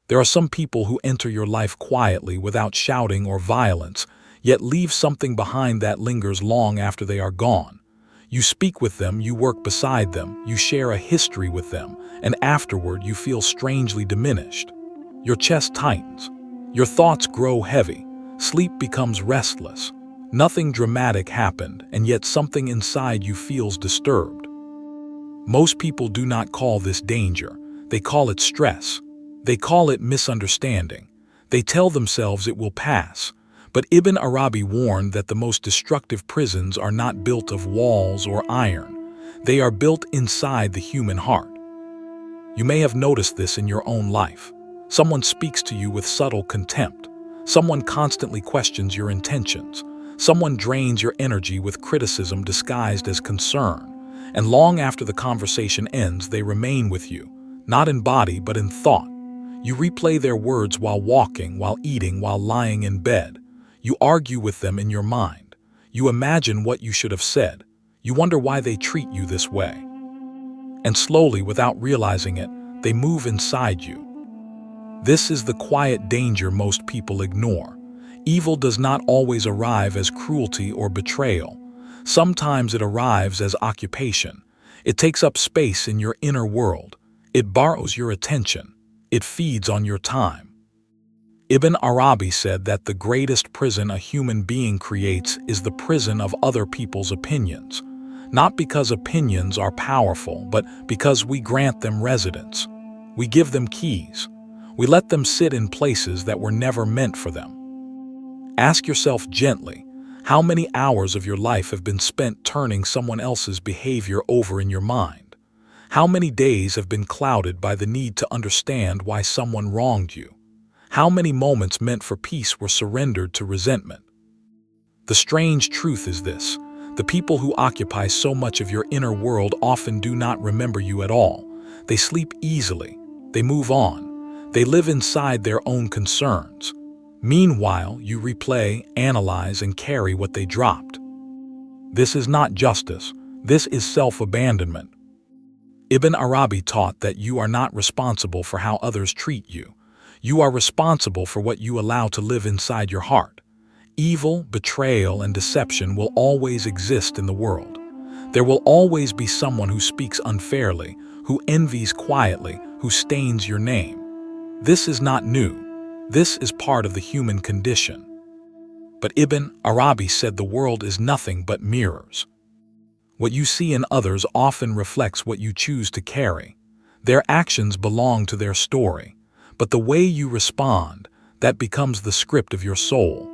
There are some people who enter your life quietly without shouting or violence, yet leave something behind that lingers long after they are gone. You speak with them, you work beside them, you share a history with them, and afterward you feel strangely diminished. Your chest tightens. Your thoughts grow heavy. Sleep becomes restless. Nothing dramatic happened, and yet something inside you feels disturbed. Most people do not call this danger. They call it stress. They call it misunderstanding. They tell themselves it will pass. But Ibn Arabi warned that the most destructive prisons are not built of walls or iron. They are built inside the human heart. You may have noticed this in your own life. Someone speaks to you with subtle contempt. Someone constantly questions your intentions. Someone drains your energy with criticism disguised as concern. And long after the conversation ends, they remain with you, not in body but in thought. You replay their words while walking, while eating, while lying in bed. You argue with them in your mind. You imagine what you should have said. You wonder why they treat you this way. And slowly, without realizing it, they move inside you. This is the quiet danger most people ignore. Evil does not always arrive as cruelty or betrayal. Sometimes it arrives as occupation. It takes up space in your inner world. It borrows your attention. It feeds on your time. Ibn Arabi said that the greatest prison a human being creates is the prison of other people's opinions. Not because opinions are powerful, but because we grant them residence. We give them keys. We let them sit in places that were never meant for them. Ask yourself gently, how many hours of your life have been spent turning someone else's behavior over in your mind? How many days have been clouded by the need to understand why someone wronged you? How many moments meant for peace were surrendered to resentment? The strange truth is this: the people who occupy so much of your inner world often do not remember you at all. They sleep easily. They move on. They live inside their own concerns. Meanwhile, you replay, analyze, and carry what they dropped. This is not justice. This is self-abandonment. Ibn Arabi taught that you are not responsible for how others treat you. You are responsible for what you allow to live inside your heart. Evil, betrayal, and deception will always exist in the world. There will always be someone who speaks unfairly, who envies quietly, who stains your name. This is not new. This is part of the human condition. But Ibn Arabi said the world is nothing but mirrors. What you see in others often reflects what you choose to carry. Their actions belong to their story, but the way you respond, that becomes the script of your soul.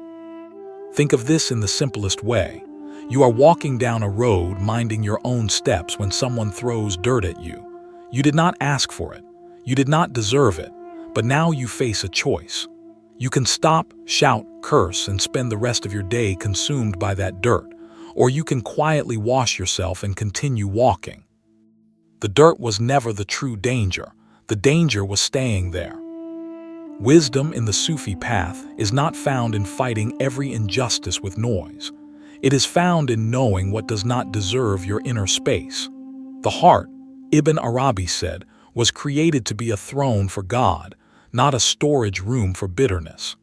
Think of this in the simplest way. You are walking down a road minding your own steps when someone throws dirt at you. You did not ask for it. You did not deserve it. But now you face a choice. You can stop, shout, curse, and spend the rest of your day consumed by that dirt, or you can quietly wash yourself and continue walking. The dirt was never the true danger. The danger was staying there. Wisdom in the Sufi path is not found in fighting every injustice with noise. It is found in knowing what does not deserve your inner space. The heart, Ibn Arabi said, was created to be a throne for God, not a storage room for bitterness.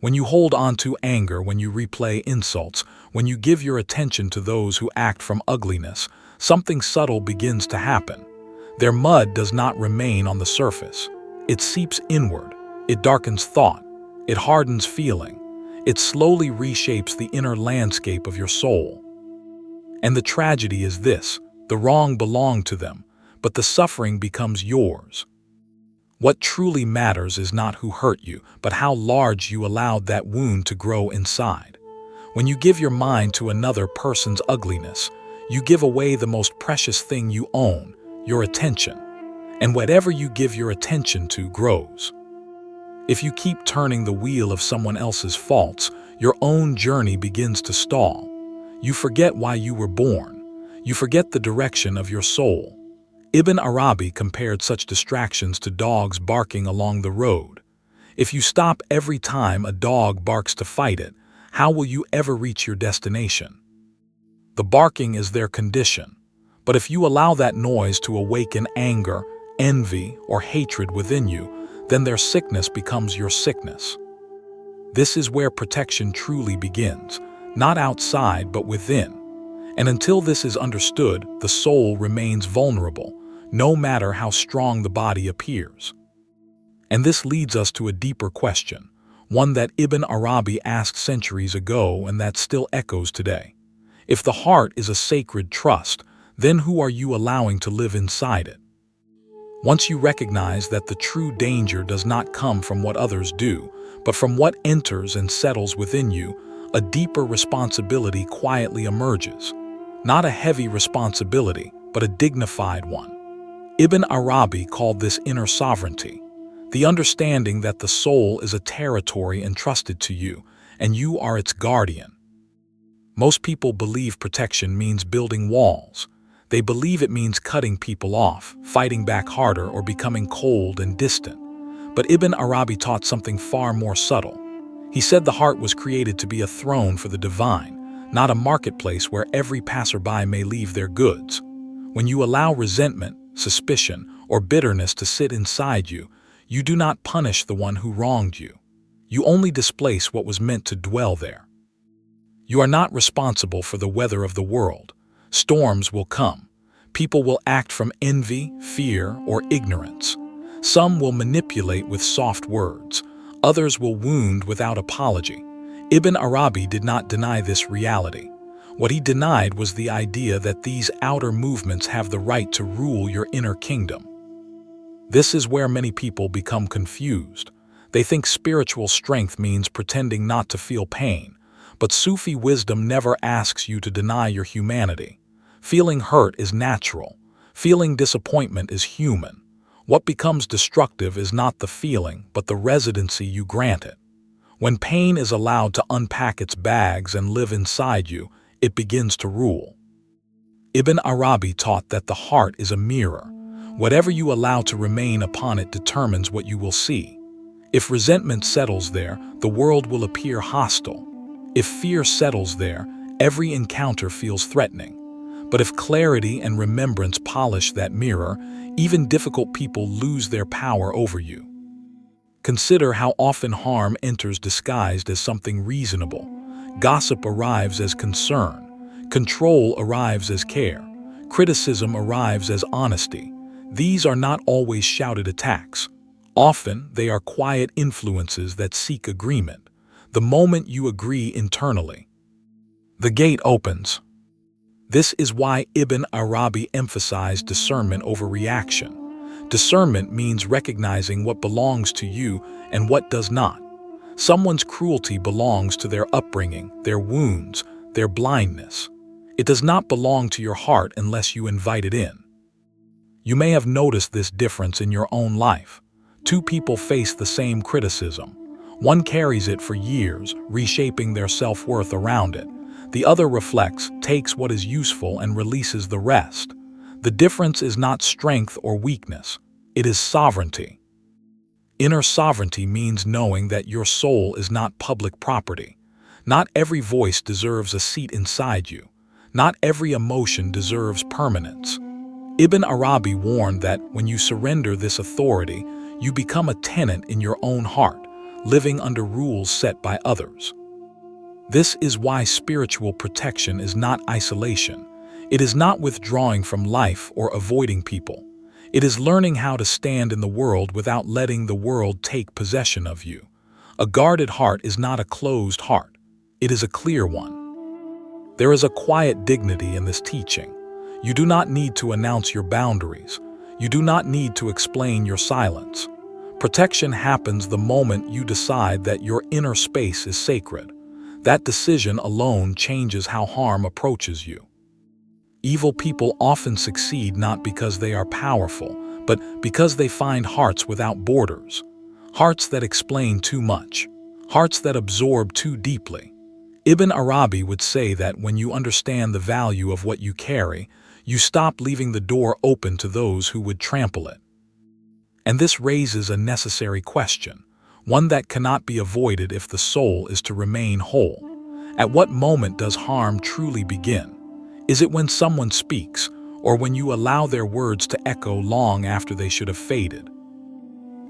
When you hold on to anger, when you replay insults, when you give your attention to those who act from ugliness, something subtle begins to happen. Their mud does not remain on the surface. It seeps inward. It darkens thought. It hardens feeling. It slowly reshapes the inner landscape of your soul. And the tragedy is this: the wrong belonged to them, but the suffering becomes yours. What truly matters is not who hurt you, but how large you allowed that wound to grow inside. When you give your mind to another person's ugliness, you give away the most precious thing you own, your attention. And whatever you give your attention to grows. If you keep turning the wheel of someone else's faults, your own journey begins to stall. You forget why you were born. You forget the direction of your soul. Ibn Arabi compared such distractions to dogs barking along the road. If you stop every time a dog barks to fight it, how will you ever reach your destination? The barking is their condition, but if you allow that noise to awaken anger, envy, or hatred within you, then their sickness becomes your sickness. This is where protection truly begins, not outside but within. And until this is understood, the soul remains vulnerable, no matter how strong the body appears. And this leads us to a deeper question, one that Ibn Arabi asked centuries ago and that still echoes today. If the heart is a sacred trust, then who are you allowing to live inside it? Once you recognize that the true danger does not come from what others do, but from what enters and settles within you, a deeper responsibility quietly emerges. Not a heavy responsibility, but a dignified one. Ibn Arabi called this inner sovereignty, the understanding that the soul is a territory entrusted to you, and you are its guardian. Most people believe protection means building walls. They believe it means cutting people off, fighting back harder, or becoming cold and distant. But Ibn Arabi taught something far more subtle. He said the heart was created to be a throne for the divine, not a marketplace where every passerby may leave their goods. When you allow resentment, suspicion, or bitterness to sit inside you, you do not punish the one who wronged you. You only displace what was meant to dwell there. You are not responsible for the weather of the world. Storms will come. People will act from envy, fear, or ignorance. Some will manipulate with soft words. Others will wound without apology. Ibn Arabi did not deny this reality. What he denied was the idea that these outer movements have the right to rule your inner kingdom. This is where many people become confused. They think spiritual strength means pretending not to feel pain. But Sufi wisdom never asks you to deny your humanity. Feeling hurt is natural. Feeling disappointment is human. What becomes destructive is not the feeling, but the residency you grant it. When pain is allowed to unpack its bags and live inside you, it begins to rule. Ibn Arabi taught that the heart is a mirror. Whatever you allow to remain upon it determines what you will see. If resentment settles there, the world will appear hostile. If fear settles there, every encounter feels threatening. But if clarity and remembrance polish that mirror, even difficult people lose their power over you. Consider how often harm enters disguised as something reasonable. Gossip arrives as concern. Control arrives as care. Criticism arrives as honesty. These are not always shouted attacks. Often, they are quiet influences that seek agreement. The moment you agree internally, the gate opens. This is why Ibn Arabi emphasized discernment over reaction. Discernment means recognizing what belongs to you and what does not. Someone's cruelty belongs to their upbringing, their wounds, their blindness. It does not belong to your heart unless you invite it in. You may have noticed this difference in your own life. Two people face the same criticism. One carries it for years, reshaping their self-worth around it. The other reflects, takes what is useful and releases the rest. The difference is not strength or weakness. It is sovereignty. Inner sovereignty means knowing that your soul is not public property. Not every voice deserves a seat inside you. Not every emotion deserves permanence. Ibn Arabi warned that when you surrender this authority, you become a tenant in your own heart, living under rules set by others. This is why spiritual protection is not isolation. It is not withdrawing from life or avoiding people. It is learning how to stand in the world without letting the world take possession of you. A guarded heart is not a closed heart. It is a clear one. There is a quiet dignity in this teaching. You do not need to announce your boundaries. You do not need to explain your silence. Protection happens the moment you decide that your inner space is sacred. That decision alone changes how harm approaches you. Evil people often succeed not because they are powerful, but because they find hearts without borders. Hearts that explain too much. Hearts that absorb too deeply. Ibn Arabi would say that when you understand the value of what you carry, you stop leaving the door open to those who would trample it. And this raises a necessary question, one that cannot be avoided if the soul is to remain whole. At what moment does harm truly begin? Is it when someone speaks, or when you allow their words to echo long after they should have faded?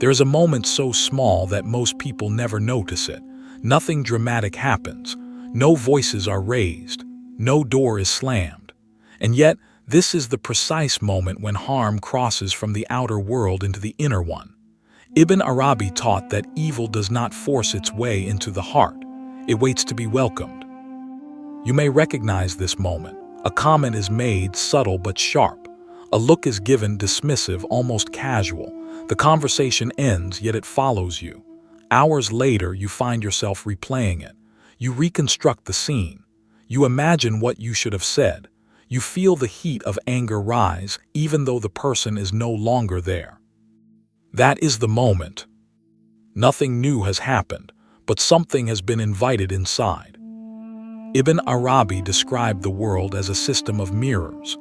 There is a moment so small that most people never notice it. Nothing dramatic happens. No voices are raised. No door is slammed. And yet, this is the precise moment when harm crosses from the outer world into the inner one. Ibn Arabi taught that evil does not force its way into the heart. It waits to be welcomed. You may recognize this moment. A comment is made, subtle but sharp. A look is given, dismissive, almost casual. The conversation ends, yet it follows you. Hours later, you find yourself replaying it. You reconstruct the scene. You imagine what you should have said. You feel the heat of anger rise, even though the person is no longer there. That is the moment. Nothing new has happened, but something has been invited inside. Ibn Arabi described the world as a system of mirrors.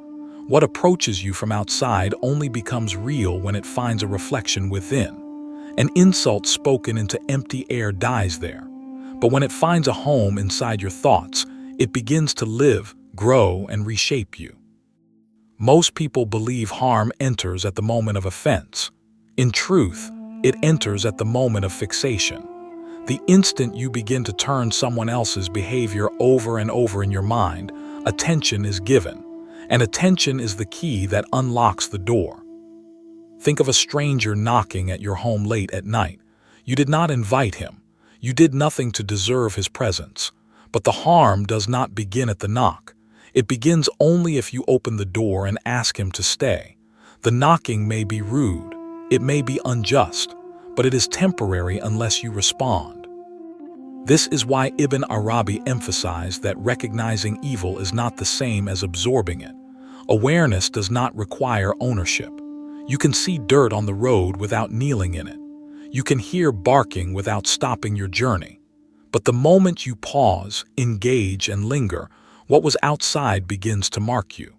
What approaches you from outside only becomes real when it finds a reflection within. An insult spoken into empty air dies there. But when it finds a home inside your thoughts, it begins to live, grow, and reshape you. Most people believe harm enters at the moment of offense. In truth, it enters at the moment of fixation. The instant you begin to turn someone else's behavior over and over in your mind, attention is given, and attention is the key that unlocks the door. Think of a stranger knocking at your home late at night. You did not invite him. You did nothing to deserve his presence. But the harm does not begin at the knock. It begins only if you open the door and ask him to stay. The knocking may be rude. It may be unjust, but it is temporary unless you respond. This is why Ibn Arabi emphasized that recognizing evil is not the same as absorbing it. Awareness does not require ownership. You can see dirt on the road without kneeling in it. You can hear barking without stopping your journey. But the moment you pause, engage, and linger, what was outside begins to mark you.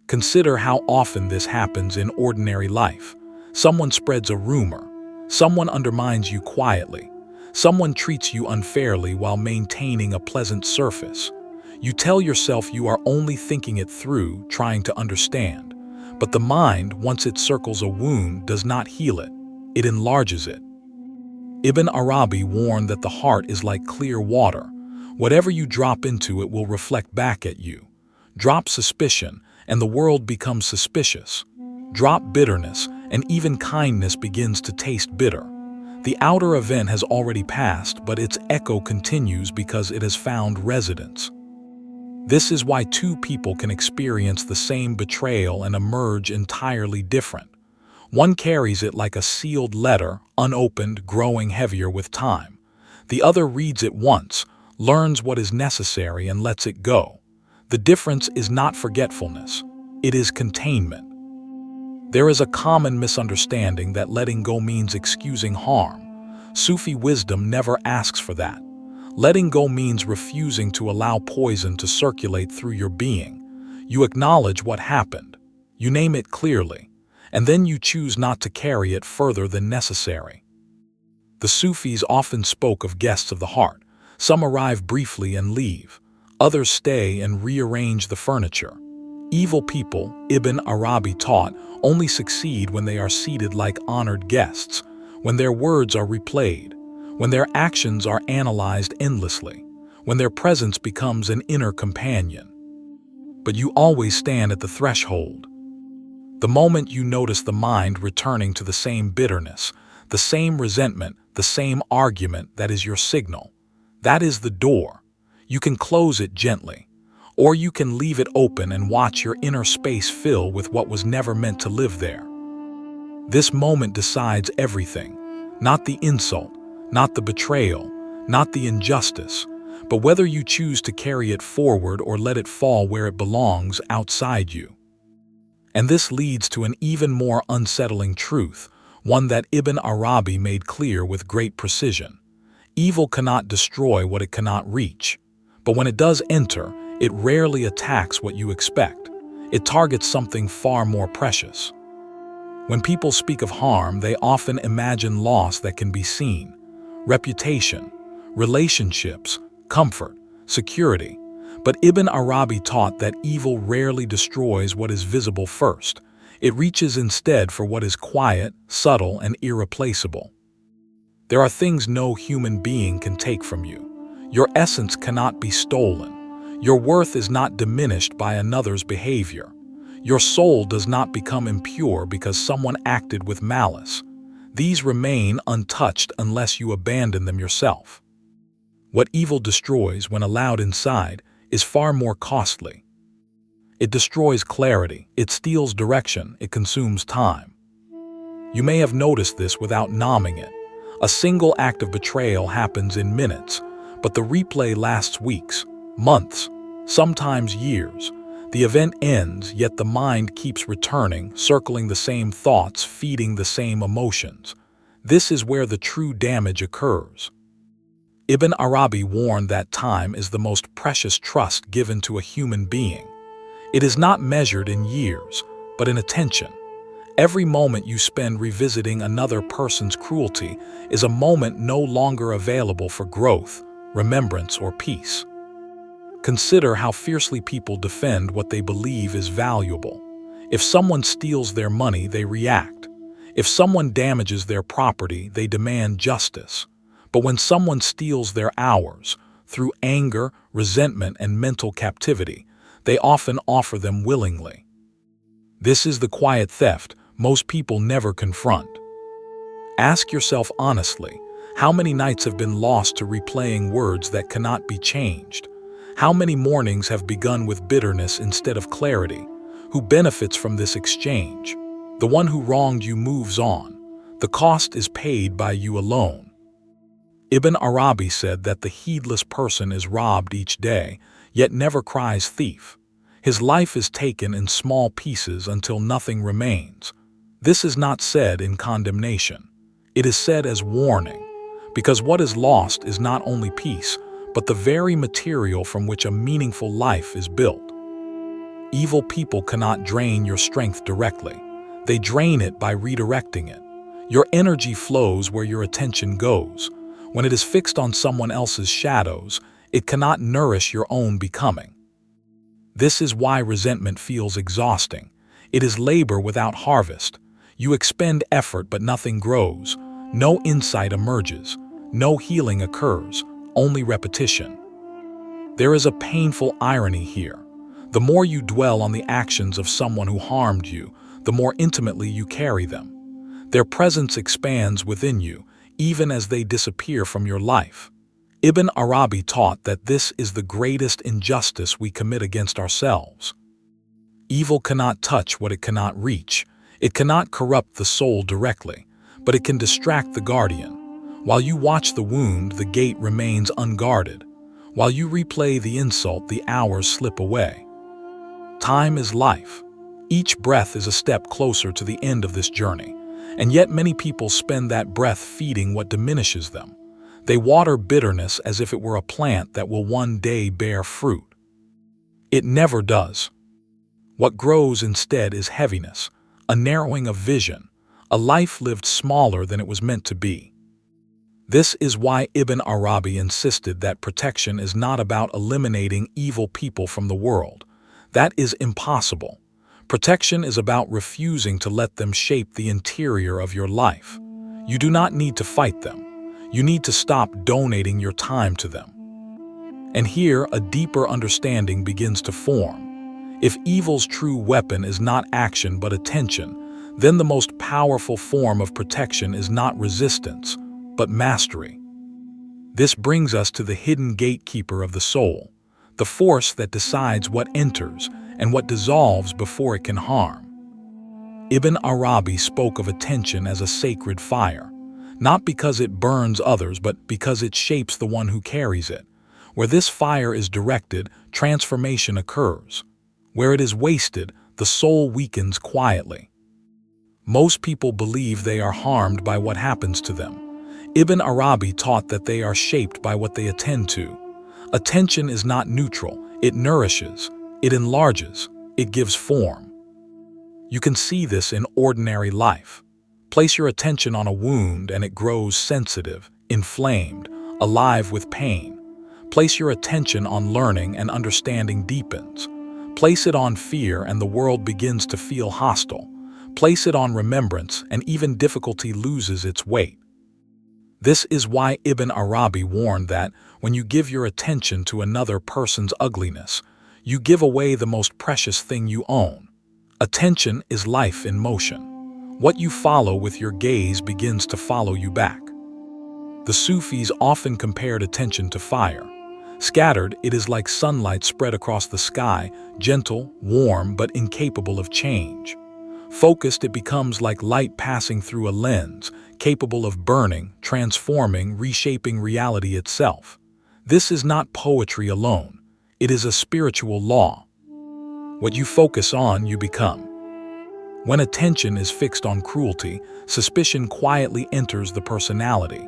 Consider how often this happens in ordinary life. Someone spreads a rumor. Someone undermines you quietly. Someone treats you unfairly while maintaining a pleasant surface. You tell yourself you are only thinking it through, trying to understand. But the mind, once it circles a wound, does not heal it. It enlarges it. Ibn Arabi warned that the heart is like clear water. Whatever you drop into it will reflect back at you. Drop suspicion, and the world becomes suspicious. Drop bitterness, and even kindness begins to taste bitter. The outer event has already passed, but its echo continues because it has found residence. This is why two people can experience the same betrayal and emerge entirely different. One carries it like a sealed letter, unopened, growing heavier with time. The other reads it once, learns what is necessary, and lets it go. The difference is not forgetfulness. It is containment. There is a common misunderstanding that letting go means excusing harm. Sufi wisdom never asks for that. Letting go means refusing to allow poison to circulate through your being. You acknowledge what happened. You name it clearly. And then you choose not to carry it further than necessary. The Sufis often spoke of guests of the heart. Some arrive briefly and leave. Others stay and rearrange the furniture. Evil people, Ibn Arabi taught, only succeed when they are seated like honored guests, when their words are replayed, when their actions are analyzed endlessly, when their presence becomes an inner companion. But you always stand at the threshold. The moment you notice the mind returning to the same bitterness, the same resentment, the same argument, that is your signal. That is the door. You can close it gently, or you can leave it open and watch your inner space fill with what was never meant to live there. This moment decides everything, not the insult, not the betrayal, not the injustice, but whether you choose to carry it forward or let it fall where it belongs, outside you. And this leads to an even more unsettling truth, one that Ibn Arabi made clear with great precision. Evil cannot destroy what it cannot reach, but when it does enter, it rarely attacks what you expect. It targets something far more precious. When people speak of harm, they often imagine loss that can be seen. Reputation, relationships, comfort, security. But Ibn Arabi taught that evil rarely destroys what is visible first. It reaches instead for what is quiet, subtle, and irreplaceable. There are things no human being can take from you. Your essence cannot be stolen. Your worth is not diminished by another's behavior. Your soul does not become impure because someone acted with malice. These remain untouched unless you abandon them yourself. What evil destroys when allowed inside is far more costly. It destroys clarity, it steals direction, it consumes time. You may have noticed this without nomming it. A single act of betrayal happens in minutes, but the replay lasts weeks, months, sometimes years. The event ends, yet the mind keeps returning, circling the same thoughts, feeding the same emotions. This is where the true damage occurs. Ibn Arabi warned that time is the most precious trust given to a human being. It is not measured in years, but in attention. Every moment you spend revisiting another person's cruelty is a moment no longer available for growth, remembrance, or peace. Consider how fiercely people defend what they believe is valuable. If someone steals their money, they react. If someone damages their property, they demand justice. But when someone steals their hours, through anger, resentment, and mental captivity, they often offer them willingly. This is the quiet theft most people never confront. Ask yourself honestly, how many nights have been lost to replaying words that cannot be changed? How many mornings have begun with bitterness instead of clarity? Who benefits from this exchange? The one who wronged you moves on. The cost is paid by you alone. Ibn Arabi said that the heedless person is robbed each day, yet never cries thief. His life is taken in small pieces until nothing remains. This is not said in condemnation. It is said as warning, because what is lost is not only peace, but the very material from which a meaningful life is built. Evil people cannot drain your strength directly. They drain it by redirecting it. Your energy flows where your attention goes. When it is fixed on someone else's shadows, it cannot nourish your own becoming. This is why resentment feels exhausting. It is labor without harvest. You expend effort, but nothing grows. No insight emerges. No healing occurs. Only repetition. There is a painful irony here. The more you dwell on the actions of someone who harmed you, the more intimately you carry them. Their presence expands within you, even as they disappear from your life. Ibn Arabi taught that this is the greatest injustice we commit against ourselves. Evil cannot touch what it cannot reach. It cannot corrupt the soul directly, but it can distract the guardian. While you watch the wound, the gate remains unguarded. While you replay the insult, the hours slip away. Time is life. Each breath is a step closer to the end of this journey, and yet many people spend that breath feeding what diminishes them. They water bitterness as if it were a plant that will one day bear fruit. It never does. What grows instead is heaviness, a narrowing of vision, a life lived smaller than it was meant to be. This is why Ibn Arabi insisted that protection is not about eliminating evil people from the world. That is impossible. Protection is about refusing to let them shape the interior of your life. You do not need to fight them. You need to stop donating your time to them. And here, a deeper understanding begins to form. If evil's true weapon is not action but attention, then the most powerful form of protection is not resistance, but mastery. This brings us to the hidden gatekeeper of the soul, the force that decides what enters and what dissolves before it can harm. Ibn Arabi spoke of attention as a sacred fire, not because it burns others, but because it shapes the one who carries it. Where this fire is directed, transformation occurs. Where it is wasted, the soul weakens quietly. Most people believe they are harmed by what happens to them. Ibn Arabi taught that they are shaped by what they attend to. Attention is not neutral. It nourishes, it enlarges, it gives form. You can see this in ordinary life. Place your attention on a wound and it grows sensitive, inflamed, alive with pain. Place your attention on learning and understanding deepens. Place it on fear and the world begins to feel hostile. Place it on remembrance, and even difficulty loses its weight. This is why Ibn Arabi warned that when you give your attention to another person's ugliness, you give away the most precious thing you own. Attention is life in motion. What you follow with your gaze begins to follow you back. The Sufis often compared attention to fire. Scattered, it is like sunlight spread across the sky, gentle, warm, but incapable of change. Focused, it becomes like light passing through a lens, capable of burning, transforming, reshaping reality itself. This is not poetry alone. It is a spiritual law. What you focus on, you become. When attention is fixed on cruelty, suspicion quietly enters the personality.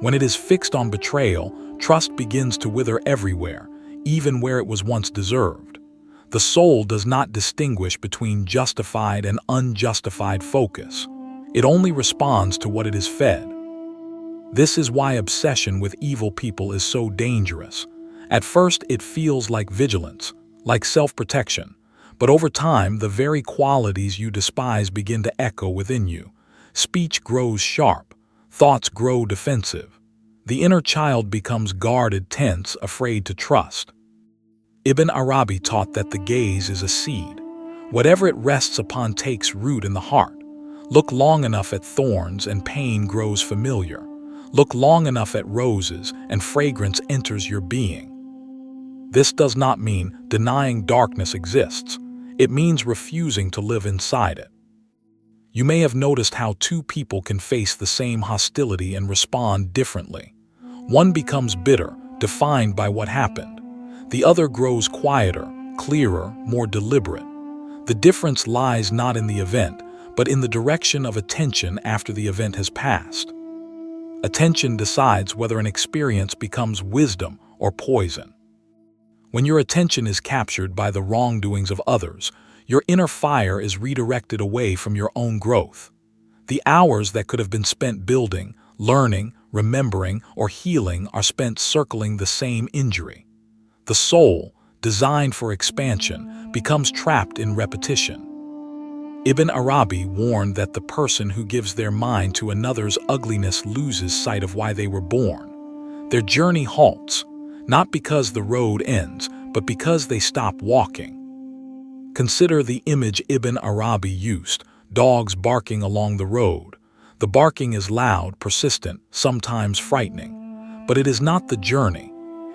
When it is fixed on betrayal, trust begins to wither everywhere, even where it was once deserved. The soul does not distinguish between justified and unjustified focus. It only responds to what it is fed. This is why obsession with evil people is so dangerous. At first, it feels like vigilance, like self-protection. But over time, the very qualities you despise begin to echo within you. Speech grows sharp. Thoughts grow defensive. The inner child becomes guarded, tense, afraid to trust. Ibn Arabi taught that the gaze is a seed. Whatever it rests upon takes root in the heart. Look long enough at thorns and pain grows familiar. Look long enough at roses and fragrance enters your being. This does not mean denying darkness exists. It means refusing to live inside it. You may have noticed how two people can face the same hostility and respond differently. One becomes bitter, defined by what happened. The other grows quieter, clearer, more deliberate. The difference lies not in the event, but in the direction of attention after the event has passed. Attention decides whether an experience becomes wisdom or poison. When your attention is captured by the wrongdoings of others, your inner fire is redirected away from your own growth. The hours that could have been spent building, learning, remembering, or healing are spent circling the same injury. The soul, designed for expansion, becomes trapped in repetition. Ibn Arabi warned that the person who gives their mind to another's ugliness loses sight of why they were born. Their journey halts, not because the road ends, but because they stop walking. Consider the image Ibn Arabi used, dogs barking along the road. The barking is loud, persistent, sometimes frightening. But it is not the journey.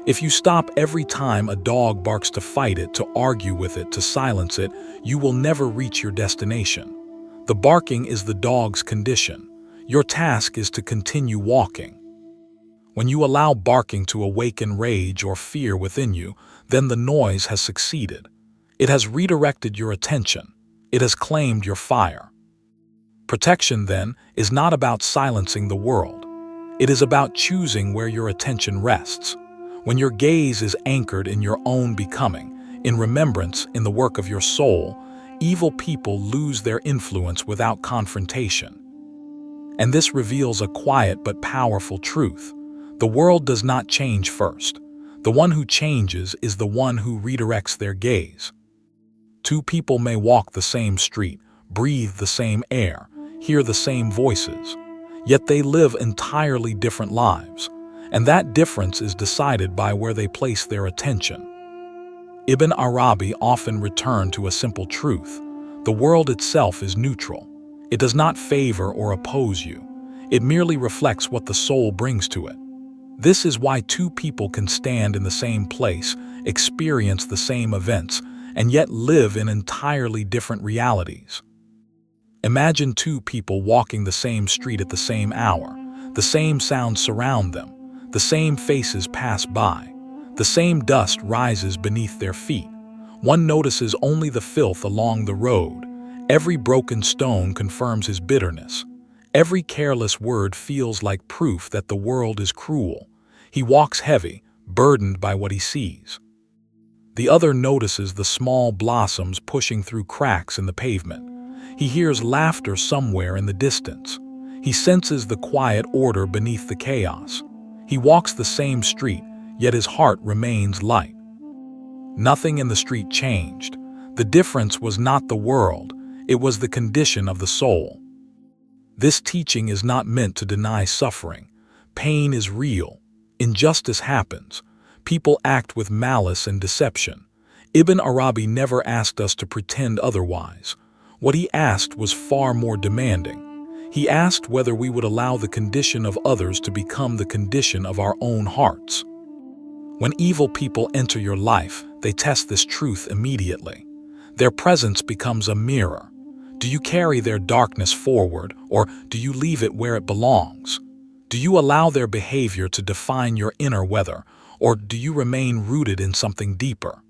If you stop every time a dog barks to fight it, to argue with it, to silence it, you will never reach your destination. The barking is the dog's condition. Your task is to continue walking. When you allow barking to awaken rage or fear within you, then the noise has succeeded. It has redirected your attention. It has claimed your fire. Protection, then, is not about silencing the world. It is about choosing where your attention rests. When your gaze is anchored in your own becoming, in remembrance, in the work of your soul, evil people lose their influence without confrontation. And this reveals a quiet but powerful truth. The world does not change first. The one who changes is the one who redirects their gaze. Two people may walk the same street, breathe the same air, hear the same voices, yet they live entirely different lives. And that difference is decided by where they place their attention. Ibn Arabi often returned to a simple truth. The world itself is neutral. It does not favor or oppose you. It merely reflects what the soul brings to it. This is why two people can stand in the same place, experience the same events, and yet live in entirely different realities. Imagine two people walking the same street at the same hour. The same sounds surround them. The same faces pass by. The same dust rises beneath their feet. One notices only the filth along the road. Every broken stone confirms his bitterness. Every careless word feels like proof that the world is cruel. He walks heavy, burdened by what he sees. The other notices the small blossoms pushing through cracks in the pavement. He hears laughter somewhere in the distance. He senses the quiet order beneath the chaos. He walks the same street, yet his heart remains light. Nothing in the street changed. The difference was not the world. It was the condition of the soul. This teaching is not meant to deny suffering. Pain is real. Injustice happens. People act with malice and deception. Ibn Arabi never asked us to pretend otherwise. What he asked was far more demanding. He asked whether we would allow the condition of others to become the condition of our own hearts. When evil people enter your life, they test this truth immediately. Their presence becomes a mirror. Do you carry their darkness forward, or do you leave it where it belongs? Do you allow their behavior to define your inner weather, or do you remain rooted in something deeper?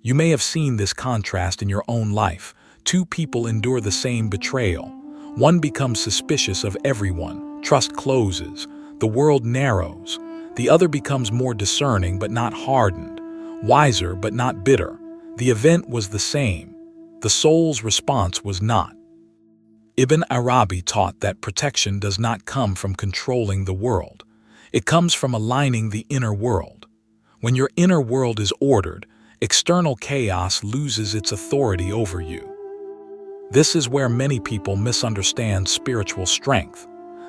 You may have seen this contrast in your own life. Two people endure the same betrayal. One becomes suspicious of everyone, trust closes, the world narrows. The other becomes more discerning but not hardened, wiser but not bitter. The event was the same. The soul's response was not. Ibn Arabi taught that protection does not come from controlling the world. It comes from aligning the inner world. When your inner world is ordered, external chaos loses its authority over you. This is where many people misunderstand spiritual strength.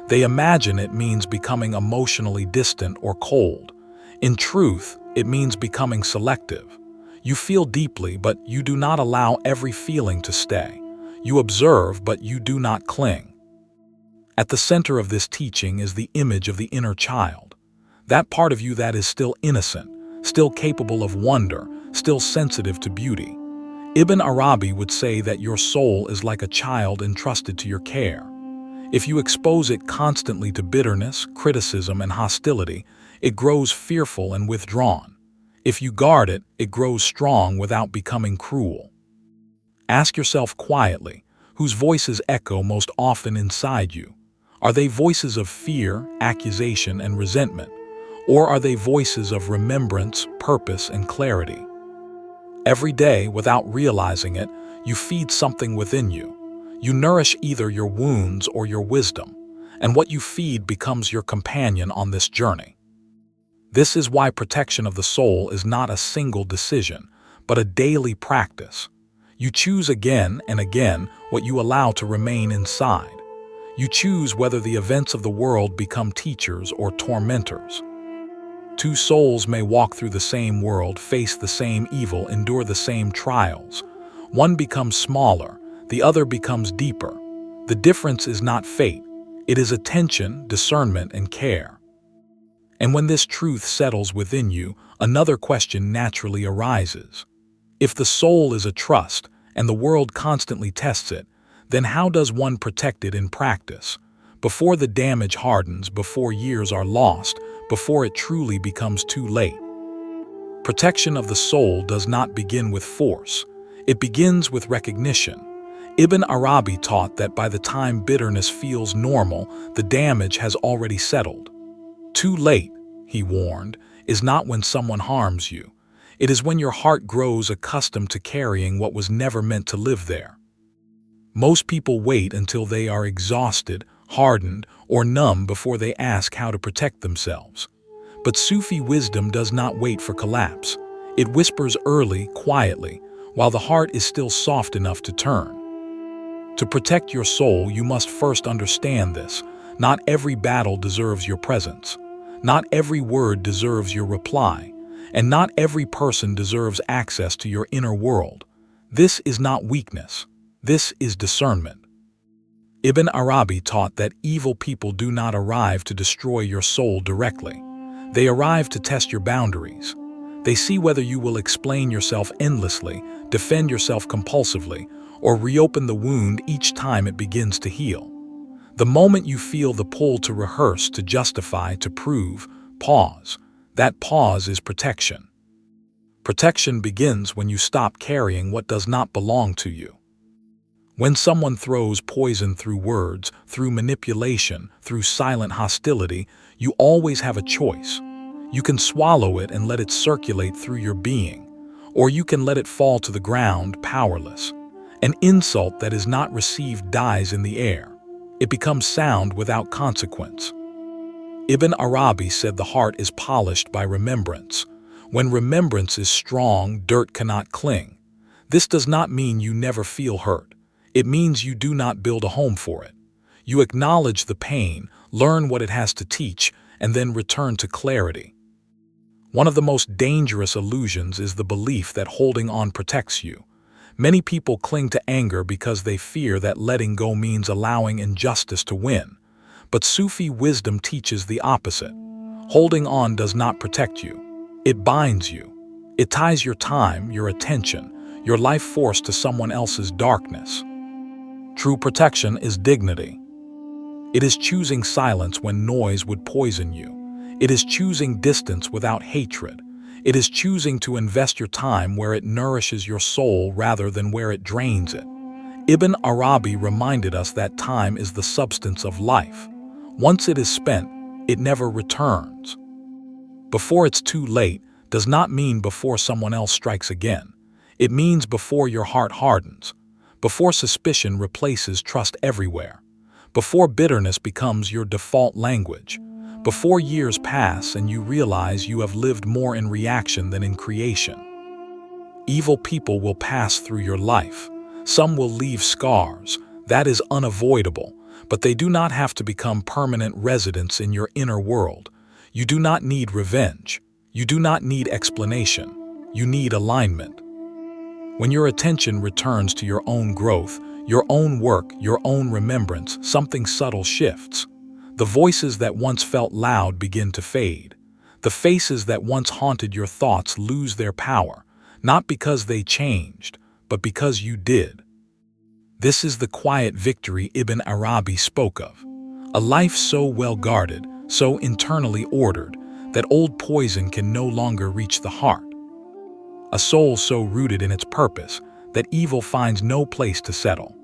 They imagine it means becoming emotionally distant or cold. In truth, it means becoming selective. You feel deeply, but you do not allow every feeling to stay. You observe, but you do not cling. At the center of this teaching is the image of the inner child. That part of you that is still innocent, still capable of wonder, still sensitive to beauty. Ibn Arabi would say that your soul is like a child entrusted to your care. If you expose it constantly to bitterness, criticism, and hostility, it grows fearful and withdrawn. If you guard it, it grows strong without becoming cruel. Ask yourself quietly, whose voices echo most often inside you? Are they voices of fear, accusation, and resentment? Or are they voices of remembrance, purpose, and clarity? Every day, without realizing it, you feed something within you. You nourish either your wounds or your wisdom, and what you feed becomes your companion on this journey. This is why protection of the soul is not a single decision, but a daily practice. You choose again and again what you allow to remain inside. You choose whether the events of the world become teachers or tormentors. Two souls may walk through the same world, face the same evil, endure the same trials. One becomes smaller, the other becomes deeper. The difference is not fate, it is attention, discernment, and care. And when this truth settles within you, another question naturally arises. If the soul is a trust, and the world constantly tests it, then how does one protect it in practice? Before the damage hardens, before years are lost, before it truly becomes too late. Protection of the soul does not begin with force. It begins with recognition. Ibn Arabi taught that by the time bitterness feels normal, the damage has already settled. Too late, he warned, is not when someone harms you. It is when your heart grows accustomed to carrying what was never meant to live there. Most people wait until they are exhausted, hardened, or numb before they ask how to protect themselves. But Sufi wisdom does not wait for collapse. It whispers early, quietly, while the heart is still soft enough to turn. To protect your soul, you must first understand this. Not every battle deserves your presence. Not every word deserves your reply. And not every person deserves access to your inner world. This is not weakness. This is discernment. Ibn Arabi taught that evil people do not arrive to destroy your soul directly. They arrive to test your boundaries. They see whether you will explain yourself endlessly, defend yourself compulsively, or reopen the wound each time it begins to heal. The moment you feel the pull to rehearse, to justify, to prove, pause. That pause is protection. Protection begins when you stop carrying what does not belong to you. When someone throws poison through words, through manipulation, through silent hostility, you always have a choice. You can swallow it and let it circulate through your being, or you can let it fall to the ground, powerless. An insult that is not received dies in the air. It becomes sound without consequence. Ibn Arabi said the heart is polished by remembrance. When remembrance is strong, dirt cannot cling. This does not mean you never feel hurt. It means you do not build a home for it. You acknowledge the pain, learn what it has to teach, and then return to clarity. One of the most dangerous illusions is the belief that holding on protects you. Many people cling to anger because they fear that letting go means allowing injustice to win. But Sufi wisdom teaches the opposite. Holding on does not protect you. It binds you. It ties your time, your attention, your life force to someone else's darkness. True protection is dignity. It is choosing silence when noise would poison you. It is choosing distance without hatred. It is choosing to invest your time where it nourishes your soul rather than where it drains it. Ibn Arabi reminded us that time is the substance of life. Once it is spent, it never returns. Before it's too late does not mean before someone else strikes again. It means before your heart hardens, before suspicion replaces trust everywhere, before bitterness becomes your default language, before years pass and you realize you have lived more in reaction than in creation. Evil people will pass through your life. Some will leave scars. That is unavoidable, but they do not have to become permanent residents in your inner world. You do not need revenge. You do not need explanation. You need alignment. When your attention returns to your own growth, your own work, your own remembrance, something subtle shifts. The voices that once felt loud begin to fade. The faces that once haunted your thoughts lose their power, not because they changed, but because you did. This is the quiet victory Ibn Arabi spoke of. A life so well guarded, so internally ordered, that old poison can no longer reach the heart. A soul so rooted in its purpose that evil finds no place to settle.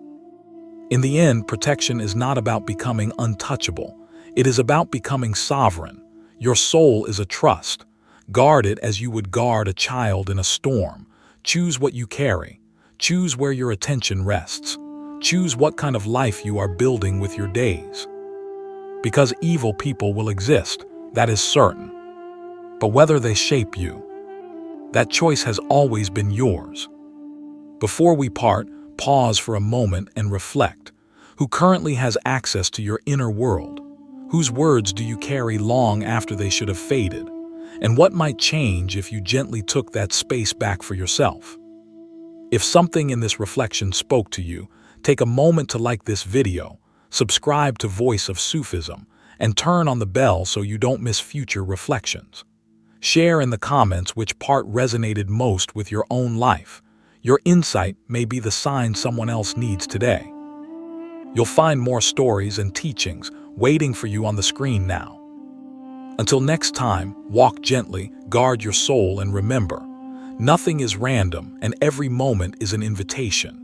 In the end, protection is not about becoming untouchable. It is about becoming sovereign. Your soul is a trust. Guard it as you would guard a child in a storm. Choose what you carry. Choose where your attention rests. Choose what kind of life you are building with your days. Because evil people will exist, that is certain. But whether they shape you, that choice has always been yours. Before we part, pause for a moment and reflect. Who currently has access to your inner world? Whose words do you carry long after they should have faded? And what might change if you gently took that space back for yourself? If something in this reflection spoke to you, take a moment to like this video, subscribe to Voice of Sufism, and turn on the bell so you don't miss future reflections. Share in the comments which part resonated most with your own life. Your insight may be the sign someone else needs today. You'll find more stories and teachings waiting for you on the screen now. Until next time, walk gently, guard your soul, and remember, nothing is random and every moment is an invitation.